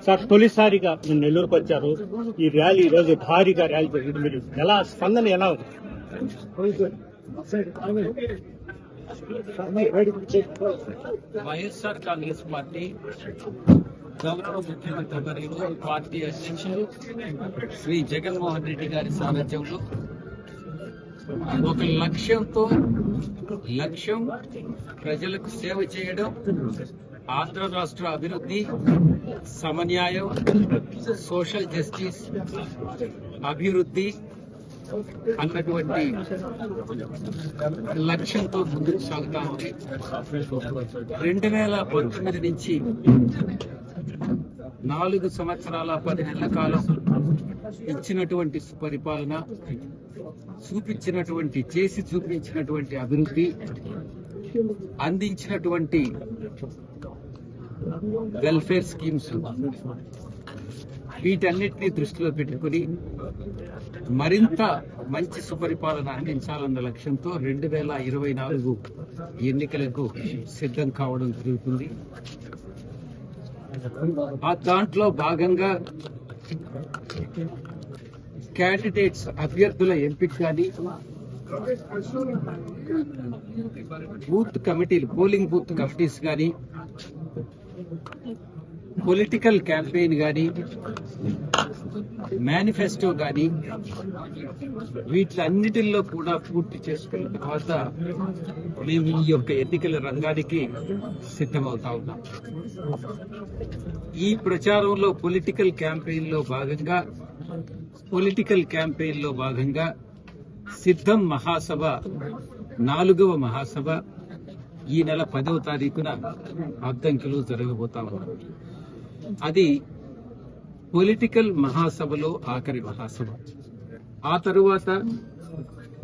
Sir తొలిసారిగా మీరు నెల్లూరుకు వచ్చారు. ఈ ర్యాలీ ఈరోజు భారీగా ర్యాలీ జరిగింది. మీరు ఎలా స్పందన ఎలా ఉంది? వైఎస్ఆర్ కాంగ్రెస్ పార్టీ గౌరవ ముఖ్యమంత్రి వర్యులు పార్టీ అధ్యక్షులు శ్రీ జగన్మోహన్ రెడ్డి గారి సారథ్యంలో ఒక లక్ష్యం ప్రజలకు సేవ చేయడం, ఆంధ్ర రాష్ట్ర అభివృద్ధి, సమన్యాయం, సోషల్ జస్టిస్, అభివృద్ధి అన్నటువంటి లక్ష్యంతో ముందుకు సాగుతా ఉంది. 2019 నుంచి 4 సంవత్సరాల 10 నెలల కాలం ఇచ్చినటువంటి సుపరిపాలన, చేసి చూపించినటువంటి అభివృద్ధి, అందించినటువంటి వెల్ఫేర్ స్కీమ్స్, వీటన్నిటినీ దృష్టిలో పెట్టుకుని మరింత మంచి సుపరిపాలన అందించాలన్న లక్ష్యంతో 2024 ఎన్నికలకు సిద్ధం కావడం జరుగుతుంది. దాంట్లో భాగంగా క్యాండిడేట్స్ అభ్యర్థుల ఎంపిక కానీ, బూత్ కమిటీలు, పోలింగ్ బూత్ కమిటీస్ కానీ, పొలిటికల్ క్యాంపెయిన్ కానీ, మేనిఫెస్టో కానీ, వీటిలన్నిటిల్లో కూడా పూర్తి చేసుకున్న తర్వాత మేము ఈ యొక్క ఎన్నికల రంగానికి సిద్ధమవుతా ఉన్నాం. ఈ ప్రచారంలో పొలిటికల్ క్యాంపెయిన్ లో భాగంగా సిద్ధం మహాసభ 4వ మహాసభ ఈ నెల 10వ తారీఖున అద్దంకిలో జరగబోతా ఉన్నారు. అది పొలిటికల్ మహాసభలో ఆఖరి మహాసభ. ఆ తరువాత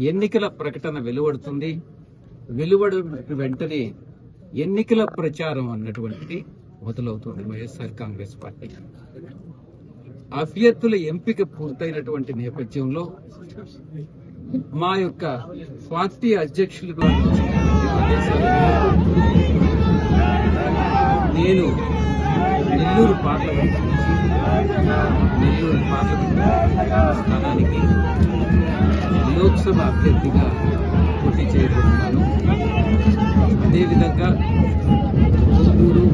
ఎన్నికల ప్రకటన వెలువడుతుంది. వెలువడిన వెంటనే ఎన్నికల ప్రచారం అన్నటువంటిది మొదలవుతుంది. వైఎస్ఆర్ కాంగ్రెస్ పార్టీ అభ్యర్థుల ఎంపిక పూర్తయినటువంటి నేపథ్యంలో మా యొక్క పార్టీ అధ్యక్షులుగా నేను నెల్లూరు పార్లమెంట్ స్థానానికి లోక్సభ అభ్యర్థిగా పోటీ చేయబోతున్నాను. అదేవిధంగా గుంటూరు,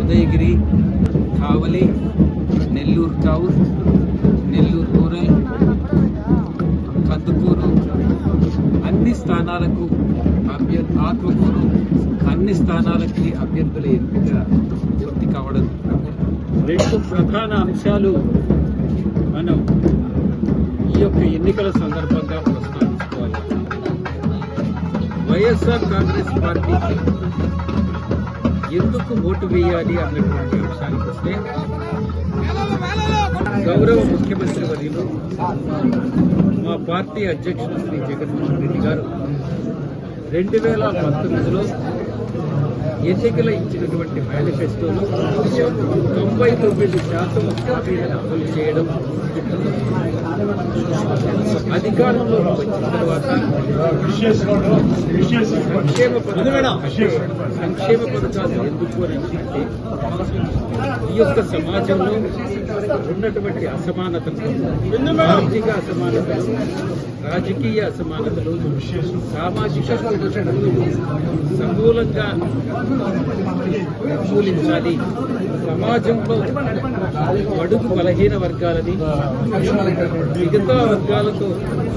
ఉదయగిరి, కావలి, నెల్లూరు టౌన్, నెల్లూరు రూరల్, కందుకూరు అన్ని స్థానాలకు ఆత్మకూరు అన్ని స్థానాలకి అభ్యర్థుల ఎంపిక పూర్తి కావడం. 2 ప్రధాన అంశాలు మనం ఈ యొక్క ఎన్నికల సందర్భంగా ప్రస్తావించుకోవాలి. వైఎస్ఆర్ కాంగ్రెస్ పార్టీకి ఎందుకు ఓటు వేయాలి అన్నటువంటి అంశానికి వస్తే, గౌరవ ముఖ్యమంత్రి వర్యులు మా పార్టీ అధ్యక్షులు శ్రీ జగన్మోహన్ రెడ్డి గారు 2019లో ఎన్నికల ఇచ్చినటువంటి మేనిఫెస్టోలో 99% హామీలను అమలు చేయడం, అధికారంలో వచ్చిన తర్వాత సంక్షేమ పథకాలు ఎందుకు అని అంటే, ఈ యొక్క సమాజంలో ఉన్నటువంటి అసమానతలు, ఆర్థిక అసమానతలు, రాజకీయ అసమానతలు, సామాజిక సమూలంగా నిర్మూలించాలి. సమాజంలో బడుగు బలహీన వర్గాలని మిగతా వర్గాలతో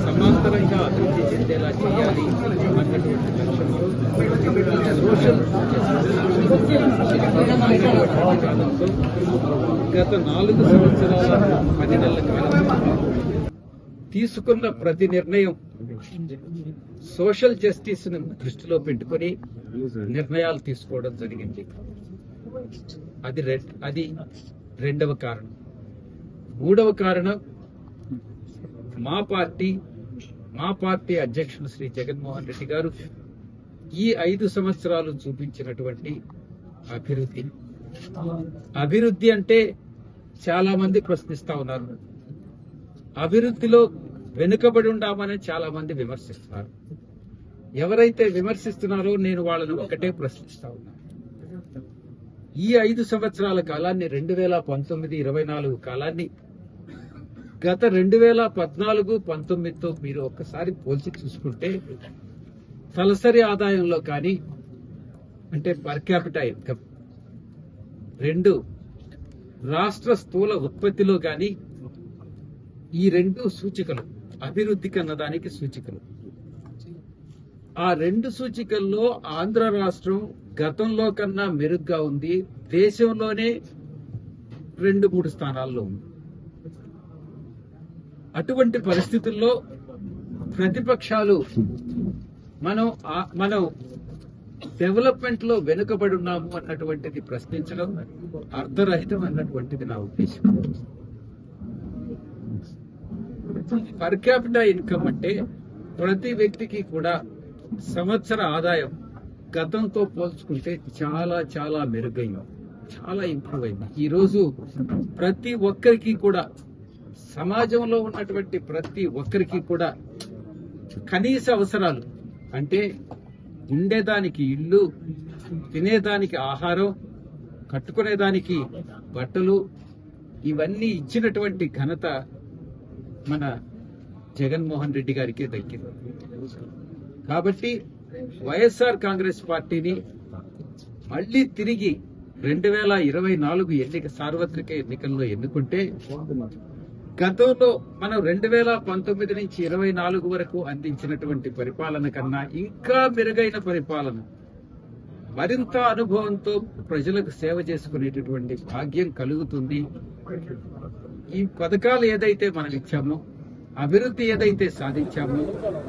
సమాంతరంగా అభివృద్ధి చెందేలా చేయాలి అన్నటువంటి లక్ష్యంతో సోషల్ గత 4 సంవత్సరాల 10 నెలల కాలంలో తీసుకున్న ప్రతి నిర్ణయం సోషల్ జస్టిస్ ను దృష్టిలో పెట్టుకుని నిర్ణయాలు తీసుకోవడం జరిగింది. అది 2వ కారణం. 3వ కారణం, మా పార్టీ అధ్యక్షులు శ్రీ జగన్మోహన్ రెడ్డి గారు ఈ 5 సంవత్సరాలు చూపించినటువంటి అభివృద్ధి అంటే చాలా మంది ప్రశ్నిస్తా ఉన్నారు. అభివృద్ధిలో వెనుకబడి ఉండామని చాలా మంది విమర్శిస్తున్నారు. ఎవరైతే విమర్శిస్తున్నారో నేను వాళ్ళను ఒకటే ప్రశ్నిస్తా ఉన్నాను, ఈ 5 సంవత్సరాల కాలాన్ని 2019-24 కాలాన్ని గత 2014-19తో మీరు ఒక్కసారి పోల్చి చూసుకుంటే తలసరి ఆదాయంలో కానీ అంటే పర్ క్యాపిటా ఇన్కమ్, 2 రాష్ట్ర స్థూల ఉత్పత్తిలో కానీ ఈ 2 సూచికలు అభివృద్ధి కన్నదానికి సూచికలు. ఆ 2 సూచికల్లో ఆంధ్ర రాష్ట్రం గతంలో కన్నా మెరుగ్గా ఉంది. దేశంలోనే 2-3 స్థానాల్లో ఉంది. అటువంటి పరిస్థితుల్లో ప్రతిపక్షాలు మనం డెవలప్మెంట్ లో వెనుకబడి ఉన్నాము అన్నటువంటిది ప్రశ్నించడం అర్ధరహితం అన్నటువంటిది నా ఉద్దేశం. పర్ క్యాపిటా ఇన్కమ్ అంటే ప్రతి వ్యక్తికి కూడా సంవత్సర ఆదాయం గతంతో పోల్చుకుంటే చాలా చాలా మెరుగైంది, చాలా ఇంప్రూవ్ అయింది. ఈ రోజు ప్రతి ఒక్కరికి కూడా, సమాజంలో ఉన్నటువంటి ప్రతి ఒక్కరికి కూడా కనీస అవసరాలు అంటే ఉండేదానికి ఇల్లు, తినేదానికి ఆహారం, కట్టుకునేదానికి బట్టలు, ఇవన్నీ ఇచ్చినటువంటి ఘనత మన జగన్మోహన్ రెడ్డి గారికే దక్కింది. కాబట్టి వైఎస్ఆర్ కాంగ్రెస్ పార్టీని మళ్లీ తిరిగి 2024 సార్వత్రిక ఎన్నికల్లో ఎన్నుకుంటే గతంలో మనం 2019 నుంచి 24 వరకు అందించినటువంటి పరిపాలన కన్నా ఇంకా మెరుగైన పరిపాలన, మరింత అనుభవంతో ప్రజలకు సేవ చేసుకునేటటువంటి భాగ్యం కలుగుతుంది. ఈ పథకాలు ఏదైతే మనం ఇచ్చామో, అభివృద్ధి ఏదైతే సాధించామో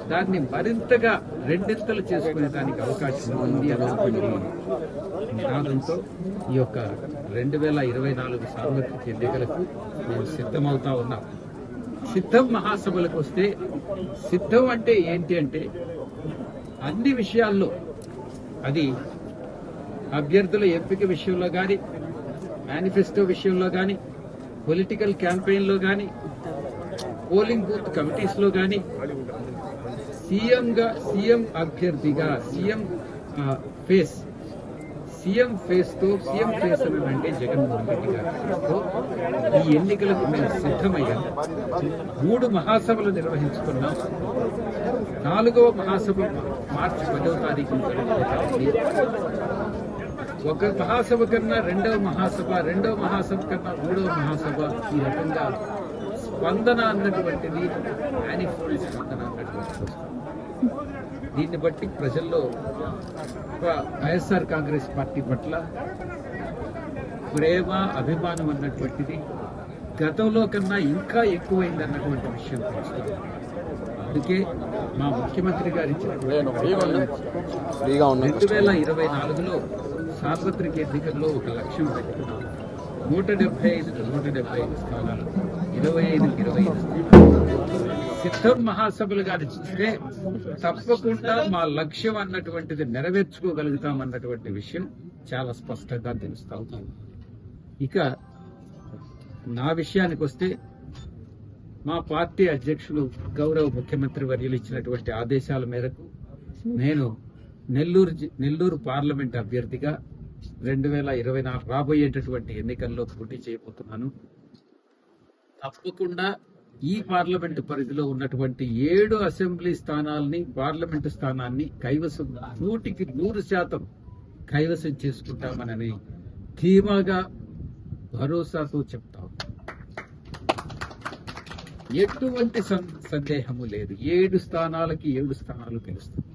దాన్ని మరింతగా 2 చేసుకునే దానికి అవకాశం ఉంది అన్నటువంటి నినాదంతో ఈ యొక్క 2024 సార్వత్రిక ఎన్నికలకు మేము సిద్ధమవుతా ఉన్నాం. సిద్ధం మహాసభలకు వస్తే, సిద్ధం అంటే ఏంటి అంటే అన్ని విషయాల్లో, అది అభ్యర్థుల ఎంపిక విషయంలో కానీ, మేనిఫెస్టో విషయంలో కానీ, పొలిటికల్ క్యాంపెయిన్ లో కానీ, పోలింగ్ బూత్ కమిటీస్ లో కానీ, సీఎం అభ్యర్థిగా సీఎం ఫేస్ అని అంటే జగన్మోహన్ రెడ్డి గారితో ఈ ఎన్నికలకు మేము సిద్ధమయ్యాం. 3 మహాసభలు నిర్వహించుకున్నాం. 4వ మహాసభ మార్చి 10వ తారీఖున జరుగుతుంది. ఒక మహాసభ కన్నా 2వ మహాసభ, 2వ మహాసభ కన్నా 3వ మహాసభ, ఈ రకంగా స్పందన అన్నటువంటిది మేనిఫోల్డ్ స్పందన అన్నటువంటిది. దీన్ని బట్టి ప్రజల్లో వైఎస్ఆర్ కాంగ్రెస్ పార్టీ పట్ల ప్రేమ, అభిమానం అన్నటువంటిది గతంలో కన్నా ఇంకా ఎక్కువైంది అన్నటువంటి విషయం తెలుస్తుంది. అందుకే మా ముఖ్యమంత్రి గారు ఇచ్చినటువంటి 2024లో సార్వత్రిక ఎన్నికల్లో ఒక లక్ష్యం పెట్టుకున్నాం. 175 స్థానాలు, 25 సిద్ధం మహాసభలు గారి చూస్తే తప్పకుండా మా లక్ష్యం అన్నటువంటిది నెరవేర్చుకోగలుగుతామన్నటువంటి విషయం చాలా స్పష్టంగా తెలుస్తా ఉంది. ఇక నా విషయానికి వస్తే, మా పార్టీ అధ్యక్షులు గౌరవ ముఖ్యమంత్రి వర్యులు ఇచ్చినటువంటి ఆదేశాల మేరకు నేను నెల్లూరు పార్లమెంట్ అభ్యర్థిగా 2024 రాబోయేటటువంటి ఎన్నికల్లో పోటీ చేయబోతున్నాను. తప్పకుండా ఈ పార్లమెంటు పరిధిలో ఉన్నటువంటి 7 అసెంబ్లీ స్థానాల్ని, పార్లమెంటు స్థానాన్ని కైవసం 100% కైవసం చేసుకుంటామనని ధీమాగా, భరోసాతో చెప్తాం. ఎటువంటి సందేహము లేదు. 7 స్థానాలకి 7 స్థానాలు గెలుస్తుంది.